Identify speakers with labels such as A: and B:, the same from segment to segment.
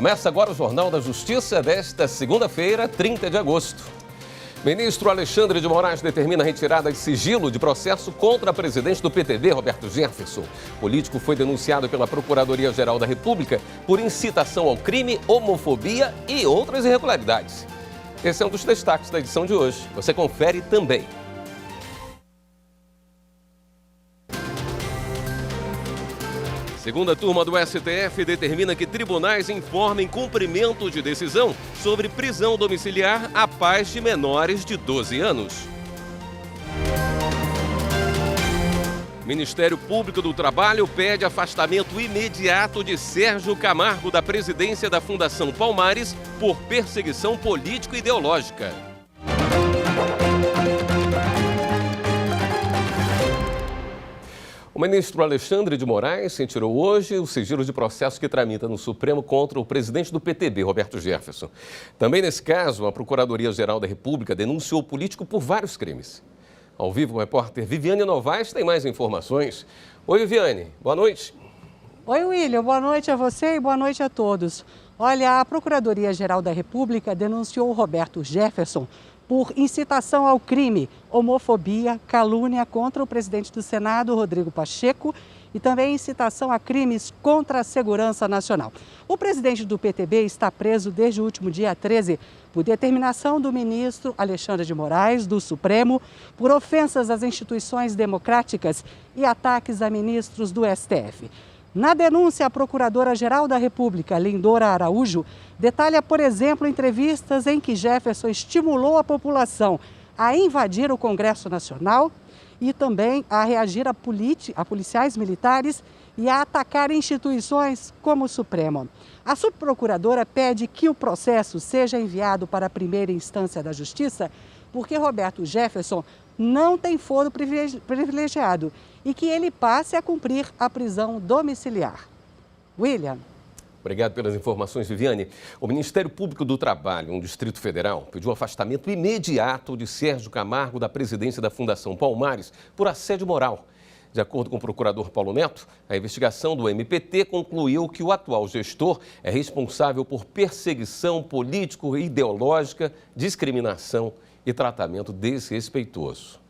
A: Começa agora o Jornal da Justiça desta segunda-feira, 30 de agosto. Ministro Alexandre de Moraes determina a retirada de sigilo de processo contra a presidente do PTB, Roberto Jefferson. O político foi denunciado pela Procuradoria-Geral da República por incitação ao crime, homofobia e outras irregularidades. Esse é um dos destaques da edição de hoje. Você confere também. Segunda turma do STF determina que tribunais informem cumprimento de decisão sobre prisão domiciliar a pais de menores de 12 anos. Ministério Público do Trabalho pede afastamento imediato de Sérgio Camargo da presidência da Fundação Palmares por perseguição político-ideológica. O ministro Alexandre de Moraes retirou hoje o sigilo de processo que tramita no Supremo contra o presidente do PTB, Roberto Jefferson. Também nesse caso, a Procuradoria-Geral da República denunciou o político por vários crimes. Ao vivo, o repórter Viviane Novaes tem mais informações. Oi, Viviane. Boa noite.
B: Oi, William. Boa noite a você e boa noite a todos. Olha, a Procuradoria-Geral da República denunciou o Roberto Jefferson por incitação ao crime, homofobia, calúnia contra o presidente do Senado, Rodrigo Pacheco, e também incitação a crimes contra a segurança nacional. O presidente do PTB está preso desde o último dia 13 por determinação do ministro Alexandre de Moraes, do Supremo, por ofensas às instituições democráticas e ataques a ministros do STF. Na denúncia, a Procuradora-Geral da República, Lindora Araújo, detalha, por exemplo, entrevistas em que Jefferson estimulou a população a invadir o Congresso Nacional e também a reagir a policiais militares e a atacar instituições como o Supremo. A subprocuradora pede que o processo seja enviado para a primeira instância da Justiça, porque Roberto Jefferson não tem foro privilegiado e que ele passe a cumprir a prisão domiciliar. William.
A: Obrigado pelas informações, Viviane. O Ministério Público do Trabalho, no Distrito Federal, pediu afastamento imediato de Sérgio Camargo da presidência da Fundação Palmares por assédio moral. De acordo com o procurador Paulo Neto, a investigação do MPT concluiu que o atual gestor é responsável por perseguição político-ideológica, discriminação e tratamento desrespeitoso.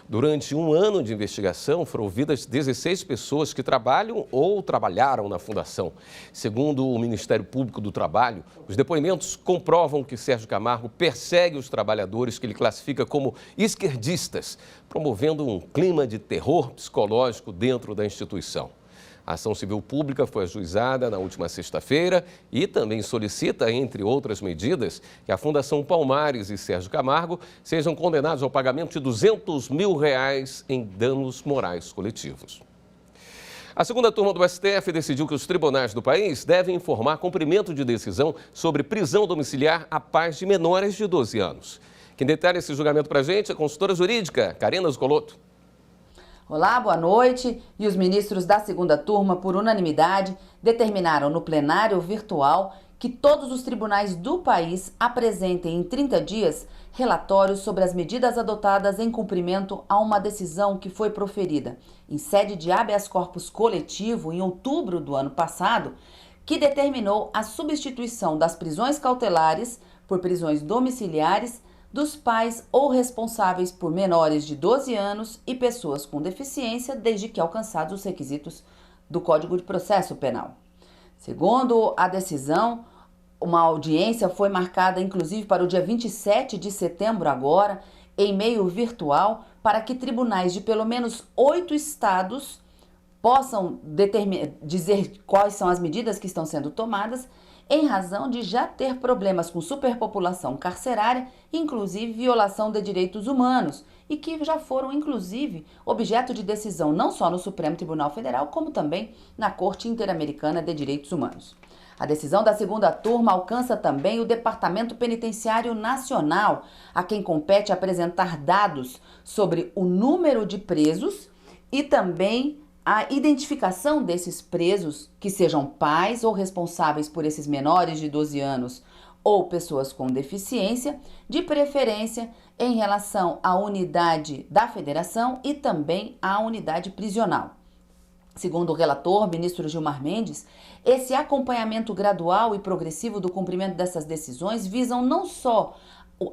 A: Durante um ano de investigação, foram ouvidas 16 pessoas que trabalham ou trabalharam na Fundação. Segundo o Ministério Público do Trabalho, os depoimentos comprovam que Sérgio Camargo persegue os trabalhadores que ele classifica como esquerdistas, promovendo um clima de terror psicológico dentro da instituição. A ação civil pública foi ajuizada na última sexta-feira e também solicita, entre outras medidas, que a Fundação Palmares e Sérgio Camargo sejam condenados ao pagamento de R$200 mil em danos morais coletivos. A segunda turma do STF decidiu que os tribunais do país devem informar cumprimento de decisão sobre prisão domiciliar a pais de menores de 12 anos. Quem detalha esse julgamento para a gente é a consultora jurídica Karina Zgolotto.
C: Olá, boa noite. E os ministros da segunda turma, por unanimidade, determinaram no plenário virtual que todos os tribunais do país apresentem em 30 dias relatórios sobre as medidas adotadas em cumprimento a uma decisão que foi proferida em sede de habeas corpus coletivo em outubro do ano passado, que determinou a substituição das prisões cautelares por prisões domiciliares dos pais ou responsáveis por menores de 12 anos e pessoas com deficiência, desde que alcançados os requisitos do Código de Processo Penal. Segundo a decisão, uma audiência foi marcada, inclusive, para o dia 27 de setembro agora, em meio virtual, para que tribunais de pelo menos 8 estados possam dizer quais são as medidas que estão sendo tomadas em razão de já ter problemas com superpopulação carcerária, inclusive violação de direitos humanos, e que já foram, inclusive, objeto de decisão não só no Supremo Tribunal Federal, como também na Corte Interamericana de Direitos Humanos. A decisão da segunda turma alcança também o Departamento Penitenciário Nacional, a quem compete apresentar dados sobre o número de presos e também a identificação desses presos, que sejam pais ou responsáveis por esses menores de 12 anos ou pessoas com deficiência, de preferência em relação à unidade da federação e também à unidade prisional. Segundo o relator, ministro Gilmar Mendes, esse acompanhamento gradual e progressivo do cumprimento dessas decisões visam não só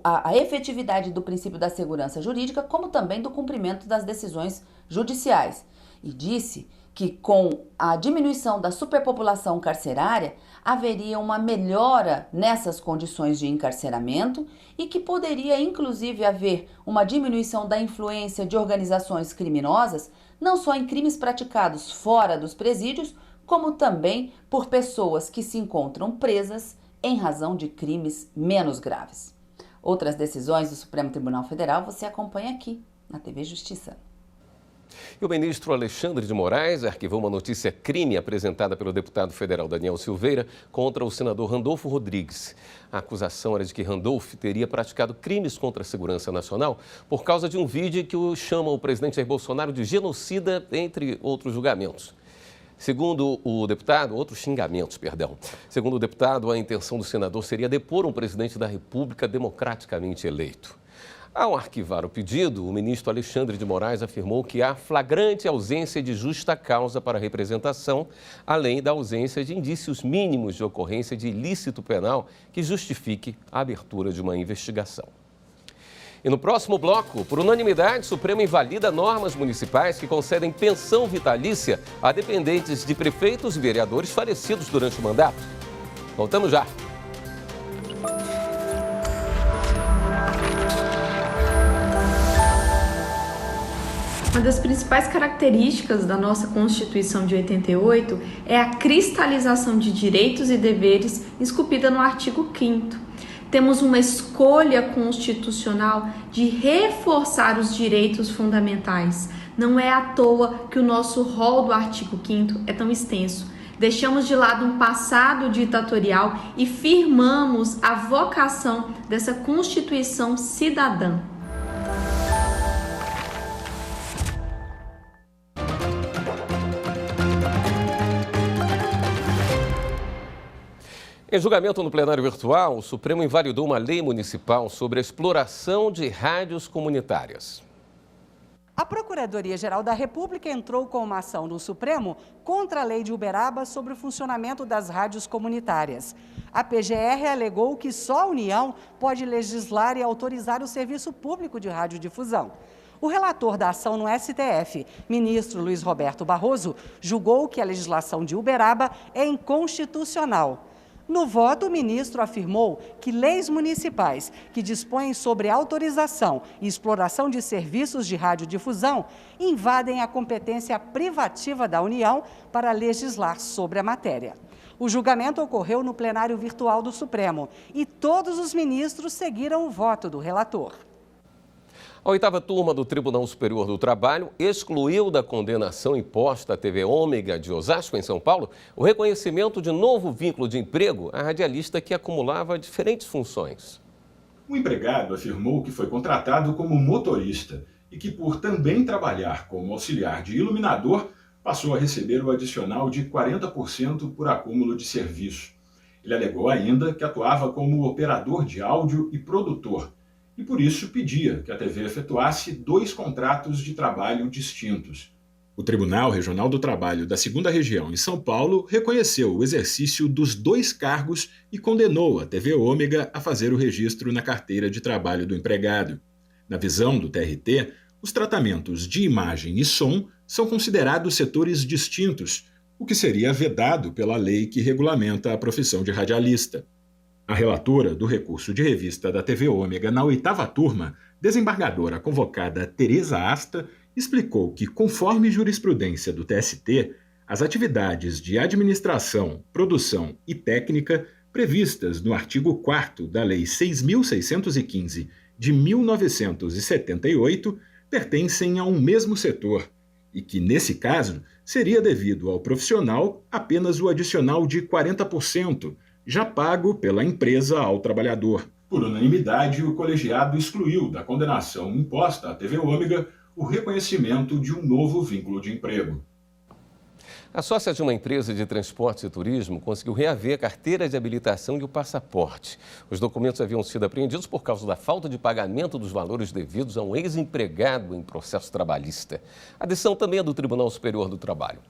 C: a efetividade do princípio da segurança jurídica, como também do cumprimento das decisões judiciais. E disse que com a diminuição da superpopulação carcerária, haveria uma melhora nessas condições de encarceramento e que poderia inclusive haver uma diminuição da influência de organizações criminosas, não só em crimes praticados fora dos presídios, como também por pessoas que se encontram presas em razão de crimes menos graves. Outras decisões do Supremo Tribunal Federal você acompanha aqui na TV Justiça.
A: E o ministro Alexandre de Moraes arquivou uma notícia crime apresentada pelo deputado federal Daniel Silveira contra o senador Randolfo Rodrigues. A acusação era de que Randolfo teria praticado crimes contra a segurança nacional por causa de um vídeo que chama o presidente Jair Bolsonaro de genocida, entre outros julgamentos. Segundo o deputado, Segundo o deputado, a intenção do senador seria depor um presidente da República democraticamente eleito. Ao arquivar o pedido, o ministro Alexandre de Moraes afirmou que há flagrante ausência de justa causa para a representação, além da ausência de indícios mínimos de ocorrência de ilícito penal que justifique a abertura de uma investigação. E no próximo bloco, por unanimidade, o Supremo invalida normas municipais que concedem pensão vitalícia a dependentes de prefeitos e vereadores falecidos durante o mandato. Voltamos já.
D: Uma das principais características da nossa Constituição de 88 é a cristalização de direitos e deveres esculpida no artigo 5º. Temos uma escolha constitucional de reforçar os direitos fundamentais. Não é à toa que o nosso rol do artigo 5º é tão extenso. Deixamos de lado um passado ditatorial e firmamos a vocação dessa Constituição cidadã.
A: Em julgamento no plenário virtual, o Supremo invalidou uma lei municipal sobre a exploração de rádios comunitárias.
B: A Procuradoria-Geral da República entrou com uma ação no Supremo contra a lei de Uberaba sobre o funcionamento das rádios comunitárias. A PGR alegou que só a União pode legislar e autorizar o serviço público de radiodifusão. O relator da ação no STF, ministro Luiz Roberto Barroso, julgou que a legislação de Uberaba é inconstitucional. No voto, o ministro afirmou que leis municipais que dispõem sobre autorização e exploração de serviços de radiodifusão invadem a competência privativa da União para legislar sobre a matéria. O julgamento ocorreu no plenário virtual do Supremo e todos os ministros seguiram o voto do relator.
A: A 8ª turma do Tribunal Superior do Trabalho excluiu da condenação imposta à TV Ômega de Osasco, em São Paulo, o reconhecimento de novo vínculo de emprego à radialista que acumulava diferentes funções.
E: O empregado afirmou que foi contratado como motorista e que, por também trabalhar como auxiliar de iluminador, passou a receber o adicional de 40% por acúmulo de serviço. Ele alegou ainda que atuava como operador de áudio e produtor, e por isso pedia que a TV efetuasse 2 contratos de trabalho distintos. O Tribunal Regional do Trabalho da 2ª Região em São Paulo reconheceu o exercício dos 2 cargos e condenou a TV Ômega a fazer o registro na carteira de trabalho do empregado. Na visão do TRT, os tratamentos de imagem e som são considerados setores distintos, o que seria vedado pela lei que regulamenta a profissão de radialista. A relatora do recurso de revista da TV Ômega na 8ª turma, desembargadora convocada Tereza Asta, explicou que, conforme jurisprudência do TST, as atividades de administração, produção e técnica previstas no artigo 4º da Lei 6.615 de 1978 pertencem a um mesmo setor e que, nesse caso, seria devido ao profissional apenas o adicional de 40%, já pago pela empresa ao trabalhador. Por unanimidade, o colegiado excluiu da condenação imposta à TV Ômega o reconhecimento de um novo vínculo de emprego.
A: A sócia de uma empresa de transportes e turismo conseguiu reaver a carteira de habilitação e o passaporte. Os documentos haviam sido apreendidos por causa da falta de pagamento dos valores devidos a um ex-empregado em processo trabalhista. A decisão também é do Tribunal Superior do Trabalho.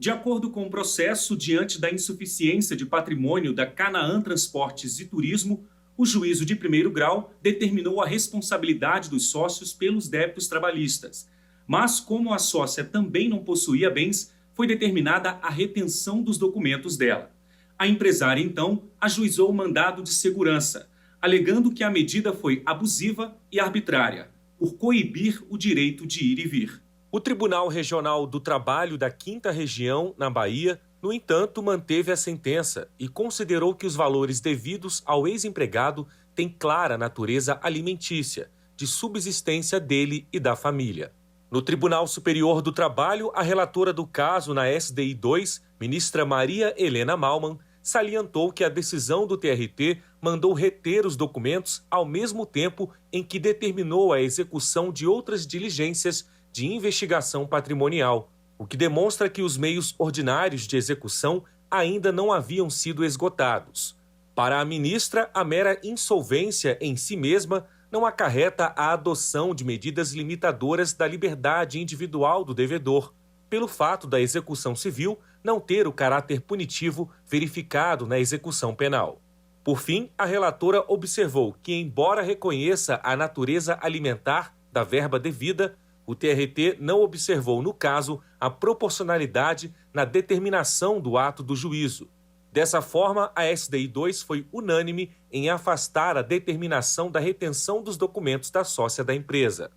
F: De acordo com o processo, diante da insuficiência de patrimônio da Canaã Transportes e Turismo, o juízo de primeiro grau determinou a responsabilidade dos sócios pelos débitos trabalhistas. Mas, como a sócia também não possuía bens, foi determinada a retenção dos documentos dela. A empresária, então, ajuizou o mandado de segurança, alegando que a medida foi abusiva e arbitrária, por coibir o direito de ir e vir. O Tribunal Regional do Trabalho da 5ª Região, na Bahia, no entanto, manteve a sentença e considerou que os valores devidos ao ex-empregado têm clara natureza alimentícia, de subsistência dele e da família. No Tribunal Superior do Trabalho, a relatora do caso na SDI 2, ministra Maria Helena Malman, salientou que a decisão do TRT mandou reter os documentos ao mesmo tempo em que determinou a execução de outras diligências de investigação patrimonial, o que demonstra que os meios ordinários de execução ainda não haviam sido esgotados. Para a ministra, a mera insolvência em si mesma não acarreta a adoção de medidas limitadoras da liberdade individual do devedor, pelo fato da execução civil não ter o caráter punitivo verificado na execução penal. Por fim, a relatora observou que, embora reconheça a natureza alimentar da verba devida, o TRT não observou, no caso, a proporcionalidade na determinação do ato do juízo. Dessa forma, a SDI 2 foi unânime em afastar a determinação da retenção dos documentos da sócia da empresa.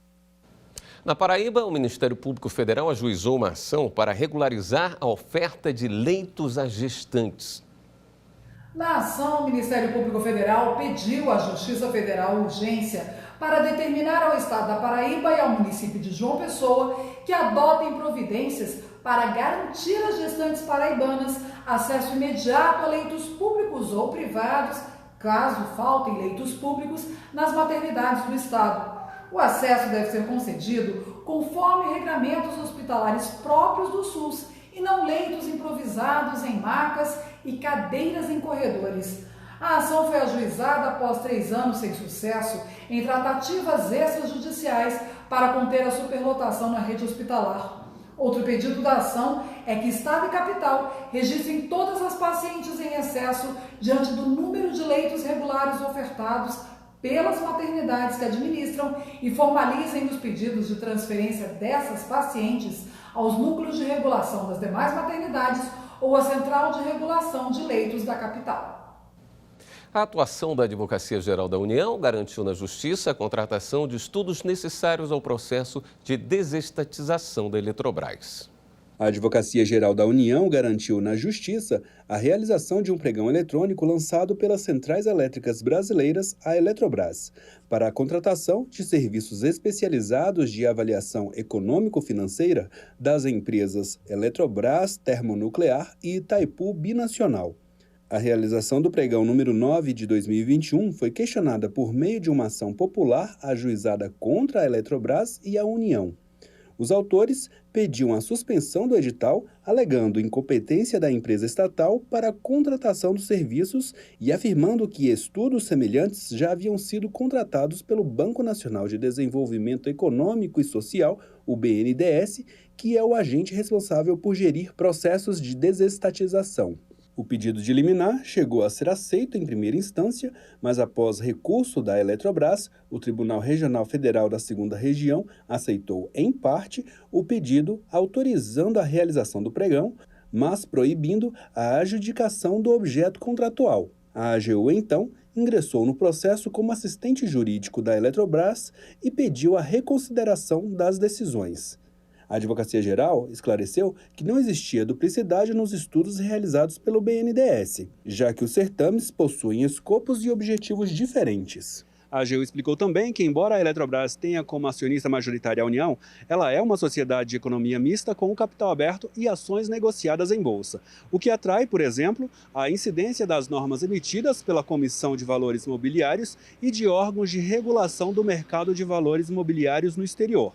A: Na Paraíba, o Ministério Público Federal ajuizou uma ação para regularizar a oferta de leitos a gestantes.
G: Na ação, o Ministério Público Federal pediu à Justiça Federal urgência para determinar ao Estado da Paraíba e ao município de João Pessoa que adotem providências para garantir às gestantes paraibanas acesso imediato a leitos públicos ou privados, caso faltem leitos públicos nas maternidades do Estado. O acesso deve ser concedido conforme regramentos hospitalares próprios do SUS e não leitos improvisados em macas e cadeiras em corredores. A ação foi ajuizada após 3 anos sem sucesso em tratativas extrajudiciais para conter a superlotação na rede hospitalar. Outro pedido da ação é que Estado e Capital registrem todas as pacientes em excesso diante do número de leitos regulares ofertados pelas maternidades que administram e formalizem os pedidos de transferência dessas pacientes aos núcleos de regulação das demais maternidades ou à Central de Regulação de Leitos da capital.
A: A atuação da Advocacia Geral da União garantiu na Justiça a contratação de estudos necessários ao processo de desestatização da Eletrobras.
H: A Advocacia Geral da União garantiu na Justiça a realização de um pregão eletrônico lançado pelas Centrais Elétricas Brasileiras, a Eletrobras, para a contratação de serviços especializados de avaliação econômico-financeira das empresas Eletrobras Termonuclear e Itaipu Binacional. A realização do pregão número 9 de 2021 foi questionada por meio de uma ação popular ajuizada contra a Eletrobras e a União. Os autores pediam a suspensão do edital, alegando incompetência da empresa estatal para a contratação dos serviços e afirmando que estudos semelhantes já haviam sido contratados pelo Banco Nacional de Desenvolvimento Econômico e Social, o BNDES, que é o agente responsável por gerir processos de desestatização. O pedido de liminar chegou a ser aceito em primeira instância, mas após recurso da Eletrobras, o Tribunal Regional Federal da 2ª Região aceitou, em parte, o pedido autorizando a realização do pregão, mas proibindo a adjudicação do objeto contratual. A AGU, então, ingressou no processo como assistente jurídico da Eletrobras e pediu a reconsideração das decisões. A Advocacia Geral esclareceu que não existia duplicidade nos estudos realizados pelo BNDES, já que os certames possuem escopos e objetivos diferentes. A AGU explicou também que, embora a Eletrobras tenha como acionista majoritária a União, ela é uma sociedade de economia mista com o capital aberto e ações negociadas em bolsa, o que atrai, por exemplo, a incidência das normas emitidas pela Comissão de Valores Mobiliários e de órgãos de regulação do mercado de valores mobiliários no exterior.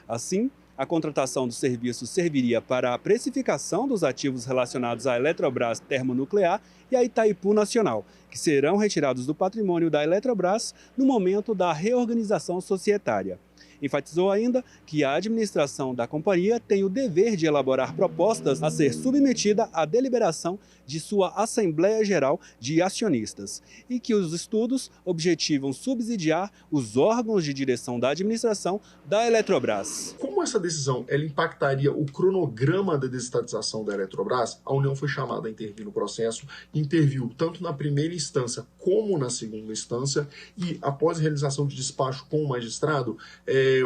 H: Assim, a contratação dos serviços serviria para a precificação dos ativos relacionados à Eletrobras Termonuclear e à Itaipu Nacional, que serão retirados do patrimônio da Eletrobras no momento da reorganização societária. Enfatizou ainda que a administração da companhia tem o dever de elaborar propostas a ser submetida à deliberação de sua Assembleia Geral de Acionistas e que os estudos objetivam subsidiar os órgãos de direção da administração da Eletrobras.
I: Como essa decisão ela impactaria o cronograma da desestatização da Eletrobras, a União foi chamada a intervir no processo, interviu tanto na primeira instância como na segunda instância e, após a realização de despacho com o magistrado,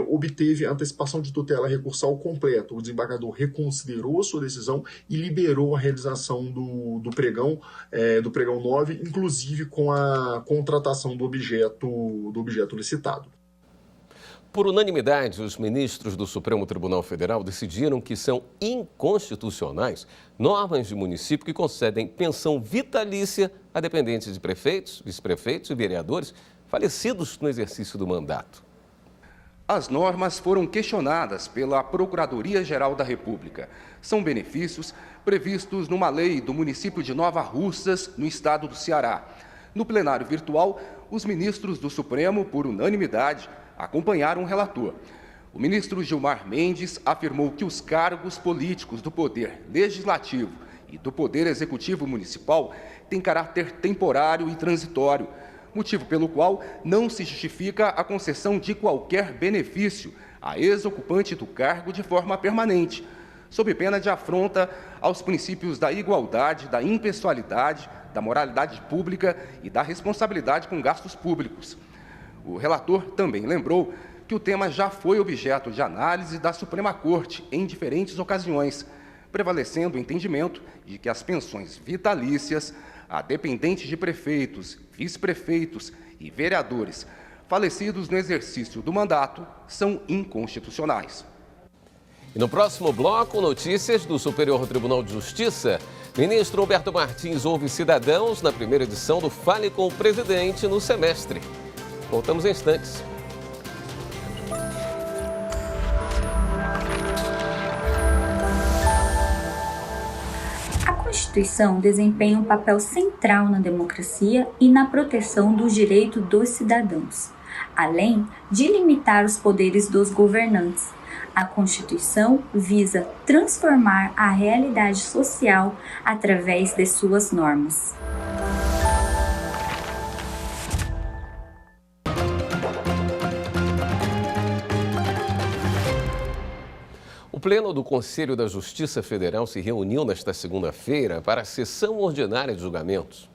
I: obteve antecipação de tutela recursal completa. O desembargador reconsiderou a sua decisão e liberou a realização do pregão 9, inclusive com a contratação do objeto licitado.
A: Por unanimidade, os ministros do Supremo Tribunal Federal decidiram que são inconstitucionais normas de município que concedem pensão vitalícia a dependentes de prefeitos, vice-prefeitos e vereadores falecidos no exercício do mandato.
J: As normas foram questionadas pela Procuradoria-Geral da República. São benefícios previstos numa lei do município de Nova Russas, no estado do Ceará. No plenário virtual, os ministros do Supremo, por unanimidade, acompanharam o relator. O ministro Gilmar Mendes afirmou que os cargos políticos do Poder Legislativo e do Poder Executivo Municipal têm caráter temporário e transitório, motivo pelo qual não se justifica a concessão de qualquer benefício a ex-ocupante do cargo de forma permanente, sob pena de afronta aos princípios da igualdade, da impessoalidade, da moralidade pública e da responsabilidade com gastos públicos. O relator também lembrou que o tema já foi objeto de análise da Suprema Corte em diferentes ocasiões, prevalecendo o entendimento de que as pensões vitalícias a dependentes de prefeitos, vice-prefeitos e vereadores falecidos no exercício do mandato são inconstitucionais.
A: E no próximo bloco, notícias do Superior Tribunal de Justiça. Ministro Humberto Martins ouve cidadãos na primeira edição do Fale com o Presidente no semestre. Voltamos em instantes.
K: A Constituição desempenha um papel central na democracia e na proteção dos direitos dos cidadãos, além de limitar os poderes dos governantes. A Constituição visa transformar a realidade social através de suas normas.
A: O Pleno do Conselho da Justiça Federal se reuniu nesta segunda-feira para a sessão ordinária de julgamentos.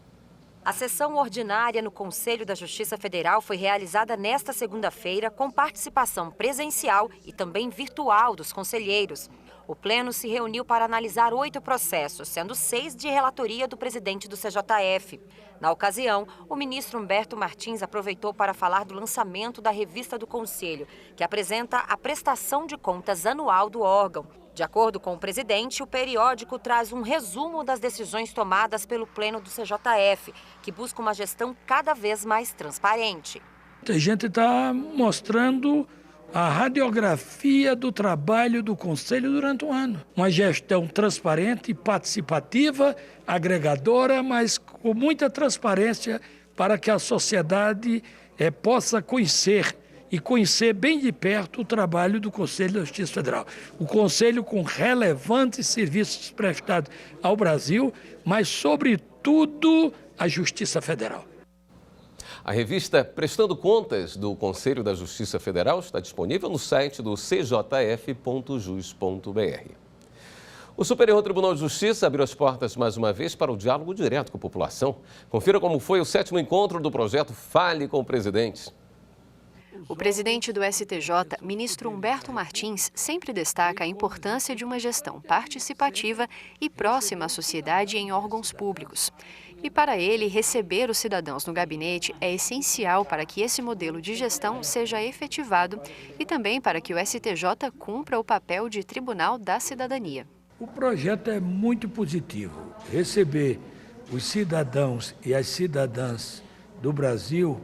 L: A sessão ordinária no Conselho da Justiça Federal foi realizada nesta segunda-feira com participação presencial e também virtual dos conselheiros. O Pleno se reuniu para analisar 8 processos, sendo 6 de relatoria do presidente do CJF. Na ocasião, o ministro Humberto Martins aproveitou para falar do lançamento da revista do Conselho, que apresenta a prestação de contas anual do órgão. De acordo com o presidente, o periódico traz um resumo das decisões tomadas pelo Pleno do CJF, que busca uma gestão cada vez mais transparente.
M: A gente está mostrando a radiografia do trabalho do Conselho durante um ano. Uma gestão transparente, participativa, agregadora, mas com muita transparência para que a sociedade possa conhecer bem de perto o trabalho do Conselho da Justiça Federal. O Conselho com relevantes serviços prestados ao Brasil, mas, sobretudo, à Justiça Federal.
A: A revista Prestando Contas do Conselho da Justiça Federal está disponível no site do cjf.jus.br. O Superior Tribunal de Justiça abriu as portas mais uma vez para o diálogo direto com a população. Confira como foi o 7º encontro do projeto Fale com o Presidente.
N: O presidente do STJ, ministro Humberto Martins, sempre destaca a importância de uma gestão participativa e próxima à sociedade em órgãos públicos. E para ele, receber os cidadãos no gabinete é essencial para que esse modelo de gestão seja efetivado e também para que o STJ cumpra o papel de Tribunal da Cidadania.
M: O projeto é muito positivo. Receber os cidadãos e as cidadãs do Brasil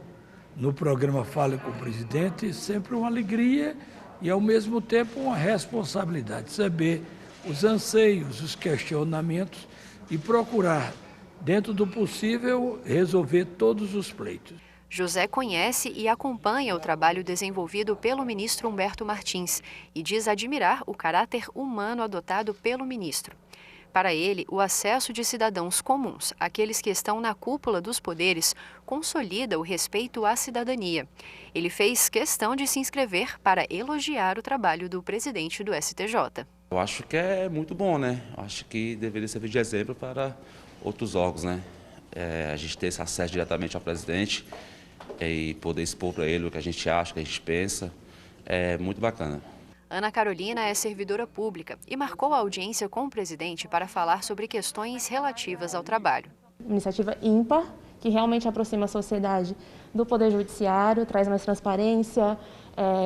M: no programa Fale com o Presidente, sempre uma alegria e, ao mesmo tempo, uma responsabilidade. Saber os anseios, os questionamentos e procurar, dentro do possível, resolver todos os pleitos.
N: José conhece e acompanha o trabalho desenvolvido pelo ministro Humberto Martins e diz admirar o caráter humano adotado pelo ministro. Para ele, o acesso de cidadãos comuns, aqueles que estão na cúpula dos poderes, consolida o respeito à cidadania. Ele fez questão de se inscrever para elogiar o trabalho do presidente do STJ.
O: Eu acho que é muito bom, né? Eu acho que deveria servir de exemplo para outros órgãos, né? A gente ter esse acesso diretamente ao presidente e poder expor para ele o que a gente acha, o que a gente pensa, é muito bacana.
N: Ana Carolina é servidora pública e marcou a audiência com o presidente para falar sobre questões relativas ao trabalho.
P: Iniciativa ímpar, que realmente aproxima a sociedade do Poder Judiciário, traz mais transparência,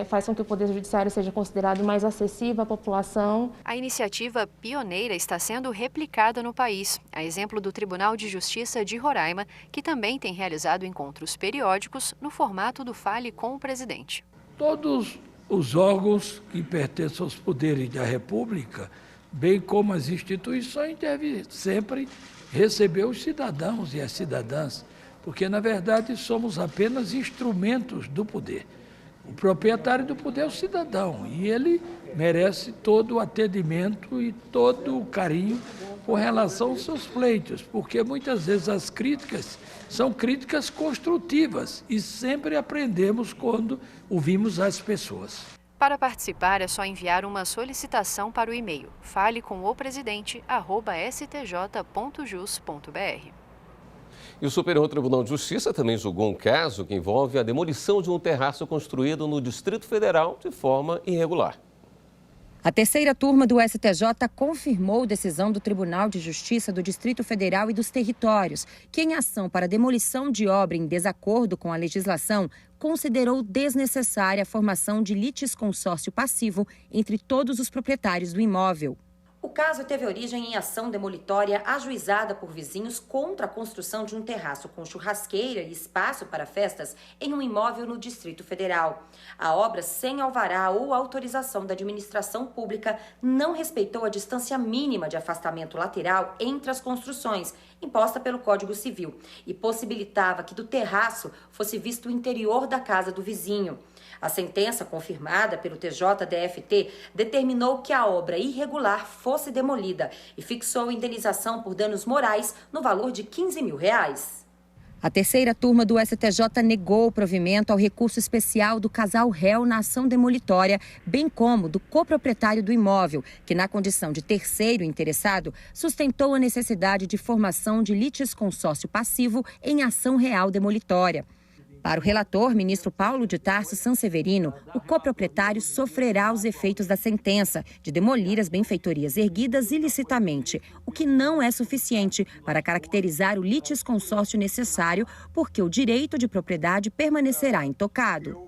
P: faz com que o Poder Judiciário seja considerado mais acessível à população.
N: A iniciativa pioneira está sendo replicada no país, a exemplo do Tribunal de Justiça de Roraima, que também tem realizado encontros periódicos no formato do Fale com o Presidente.
M: Todos os órgãos que pertencem aos poderes da República, bem como as instituições, devem sempre receber os cidadãos e as cidadãs, porque, na verdade, somos apenas instrumentos do poder. O proprietário do poder é o cidadão e ele merece todo o atendimento e todo o carinho com relação aos seus pleitos, porque muitas vezes as críticas são críticas construtivas e sempre aprendemos quando ouvimos as pessoas.
N: Para participar é só enviar uma solicitação para o e-mail falecomopresidente@stj.jus.br.
A: E o Superior Tribunal de Justiça também julgou um caso que envolve a demolição de um terraço construído no Distrito Federal de forma irregular.
L: A terceira turma do STJ confirmou decisão do Tribunal de Justiça do Distrito Federal e dos Territórios, que em ação para demolição de obra em desacordo com a legislação, considerou desnecessária a formação de litisconsórcio passivo entre todos os proprietários do imóvel. O caso teve origem em ação demolitória ajuizada por vizinhos contra a construção de um terraço com churrasqueira e espaço para festas em um imóvel no Distrito Federal. A obra, sem alvará ou autorização da administração pública, não respeitou a distância mínima de afastamento lateral entre as construções, imposta pelo Código Civil, e possibilitava que do terraço fosse visto o interior da casa do vizinho. A sentença, confirmada pelo TJDFT, determinou que a obra irregular fosse demolida e fixou indenização por danos morais no valor de R$15 mil. A terceira turma do STJ negou o provimento ao recurso especial do casal réu na ação demolitória, bem como do coproprietário do imóvel, que, na condição de terceiro interessado, sustentou a necessidade de formação de litisconsórcio passivo em ação real demolitória. Para o relator, ministro Paulo de Tarso Sanseverino, o coproprietário sofrerá os efeitos da sentença de demolir as benfeitorias erguidas ilicitamente, o que não é suficiente para caracterizar o litisconsórcio necessário, porque o direito de propriedade permanecerá intocado.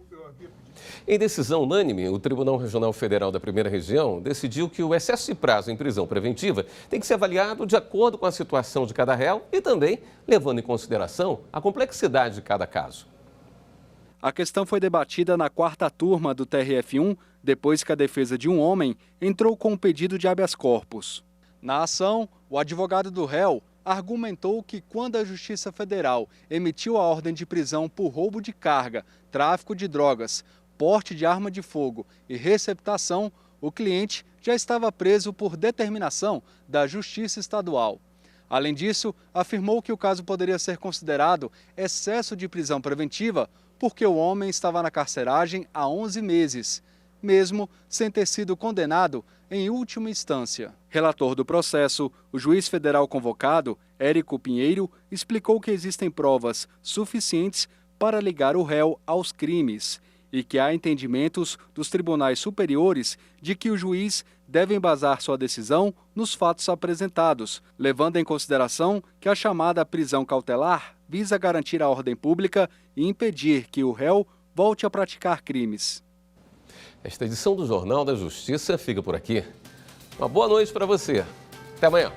A: Em decisão unânime, o Tribunal Regional Federal da Primeira Região decidiu que o excesso de prazo em prisão preventiva tem que ser avaliado de acordo com a situação de cada réu e também levando em consideração a complexidade de cada caso.
H: A questão foi debatida na quarta turma do TRF1, depois que a defesa de um homem entrou com um pedido de habeas corpus. Na ação, o advogado do réu argumentou que quando a Justiça Federal emitiu a ordem de prisão por roubo de carga, tráfico de drogas, porte de arma de fogo e receptação, o cliente já estava preso por determinação da Justiça Estadual. Além disso, afirmou que o caso poderia ser considerado excesso de prisão preventiva porque o homem estava na carceragem há 11 meses, mesmo sem ter sido condenado em última instância. Relator do processo, o juiz federal convocado, Érico Pinheiro, explicou que existem provas suficientes para ligar o réu aos crimes e que há entendimentos dos tribunais superiores de que o juiz deve embasar sua decisão nos fatos apresentados, levando em consideração que a chamada prisão cautelar visa garantir a ordem pública e impedir que o réu volte a praticar crimes.
A: Esta edição do Jornal da Justiça fica por aqui. Uma boa noite para você. Até amanhã.